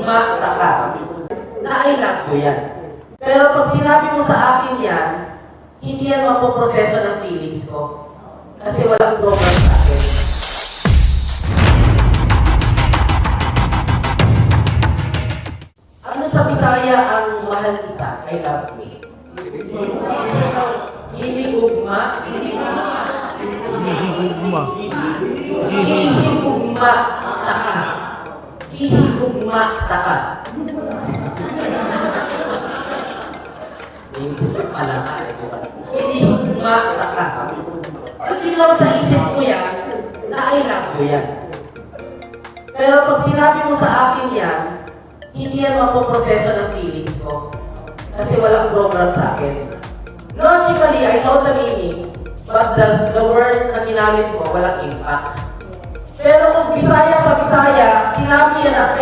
Ihigugma taka. Na I love you yan. Pero pag sinabi mo sa akin yan, hindi yan mapoproseso ng feelings ko. Kasi walang program sa akin. Ano sa Bisaya ang mahal kita? I love you. Hinigugma. Ihigugma taka. Ihigugma taka. Isip ko alaka, ito ba? Hinigugma taka. Pagkilaw sa isip ko yan, na I love you yan. Pero pag sinabi mo sa akin yan, hindi yan mapoproseso ng feelings ko. Kasi walang program sa akin. Logically, I know the meaning, but the words na ginamit mo, walang impact. Pero kung Bisaya sa Bisaya, sinabi yan at